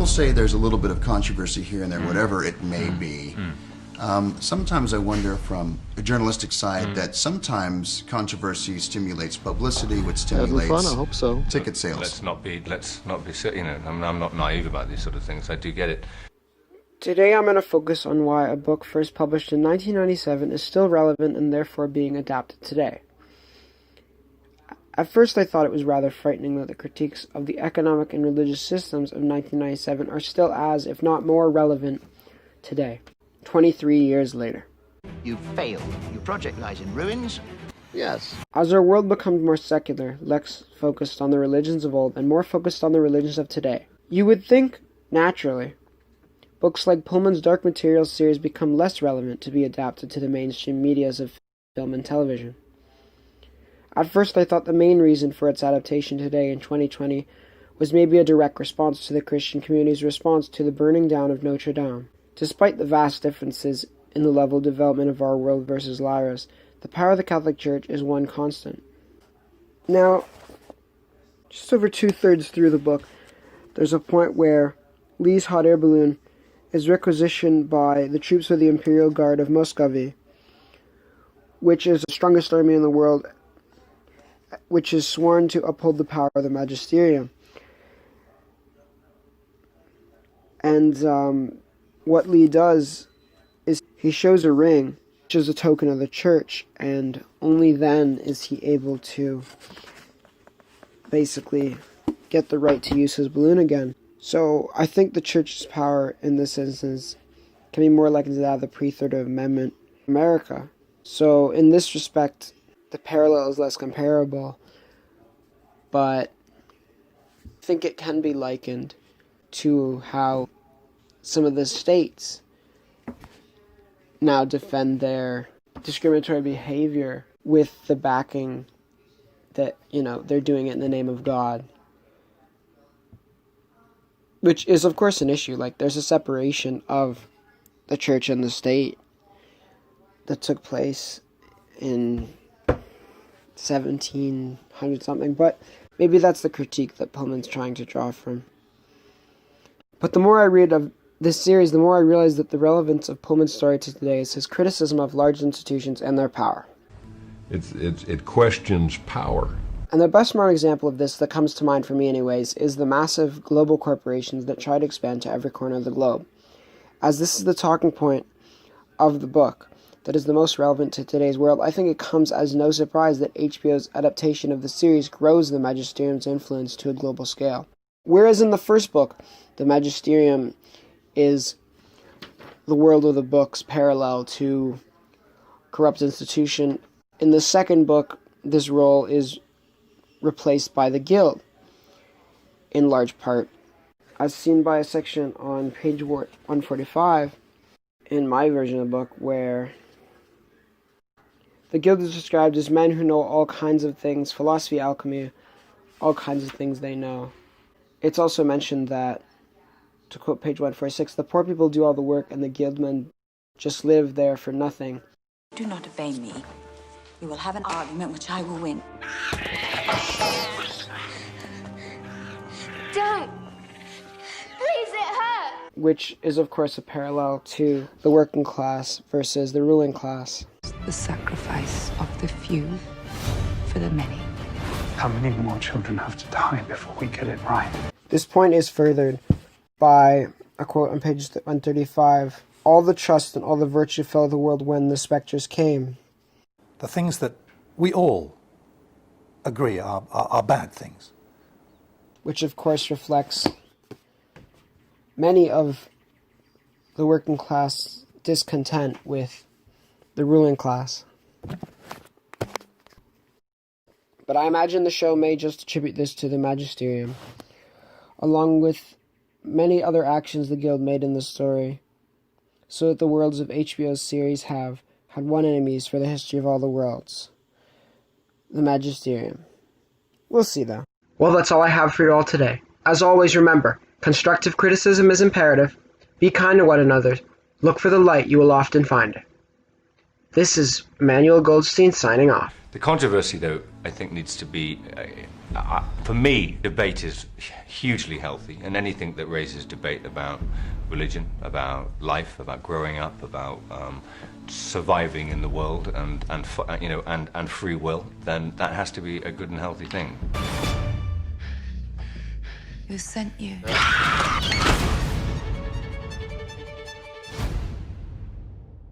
people say there's a little bit of controversy here and there, whatever it may be. Sometimes I wonder from a journalistic side that sometimes controversy stimulates publicity, which stimulates fun, I hope so. ticket sales. Let's not be, I'm not naive about these sort of things. I do get it. Today I'm going to focus on why a book first published in 1997 is still relevant and therefore being adapted today. At first I thought it was rather frightening that the critiques of the economic and religious systems of 1997 are still as, if not more, relevant today, 23 years later. You failed. Your project lies in ruins. Yes. As our world becomes more secular, less focused on the religions of old and more focused on the religions of today, you would think, naturally, books like Pullman's Dark Materials series become less relevant to be adapted to the mainstream medias of film and television. At first I thought the main reason for its adaptation today in 2020 was maybe a direct response to the Christian community's response to the burning down of Notre Dame. Despite the vast differences in the level of development of our world versus Lyra's, the power of the Catholic Church is one constant. Now, just over 2/3 through the book, there's a point where Lee's hot air balloon is requisitioned by the troops of the Imperial Guard of Muscovy, which is the strongest army in the world, which is sworn to uphold the power of the magisterium. And what Lee does is he shows a ring, which is a token of the church, and only then is he able to basically get the right to use his balloon again. So I think the church's power in this instance can be more likened to that of the pre-Third Amendment America. So in this respect, the parallel is less comparable, but I think it can be likened to how some of the states now defend their discriminatory behavior with the backing that, they're doing it in the name of God. Which is, of course, an issue. Like, there's a separation of the church and the state that took place in 1700 something, but maybe that's the critique that Pullman's trying to draw from. But the more I read of this series, the more I realize that the relevance of Pullman's story to today is his criticism of large institutions and their power. It questions power. And the best known example of this that comes to mind for me anyways is the massive global corporations that try to expand to every corner of the globe. As this is the talking point of the book that is the most relevant to today's world, I think it comes as no surprise that HBO's adaptation of the series grows the magisterium's influence to a global scale. Whereas in the first book, the magisterium is the world of the books parallel to corrupt institution, in the second book, this role is replaced by the guild, in large part, as seen by a section on page 145 in my version of the book, where the guild is described as men who know all kinds of things, philosophy, alchemy, all kinds of things they know. It's also mentioned that, to quote page 146, the poor people do all the work and the guildmen just live there for nothing. Do not obey me. We will have an argument which I will win. Don't! Please, it hurts! Which is, of course, a parallel to the working class versus the ruling class. The sacrifice of the few for the many. How many more children have to die before we get it right? This point is furthered by a quote on page 135. All the trust and all the virtue fell the world when the spectres came. The things that we all agree are bad things. Which, of course, reflects many of the working class discontent with the ruling class. But I imagine the show may just attribute this to the magisterium, along with many other actions the guild made in the story, so that the worlds of HBO's series have had one enemies for the history of all the worlds: the magisterium. We'll see, though. Well, that's all I have for you all today. As always, remember, constructive criticism is imperative. Be kind to one another. Look for the light, you will often find it. This is Emmanuel Goldstein signing off. The controversy, though, I think needs to be, for me, debate is hugely healthy, and anything that raises debate about religion, about life, about growing up, about surviving in the world, and free will, then that has to be a good and healthy thing. Who sent you?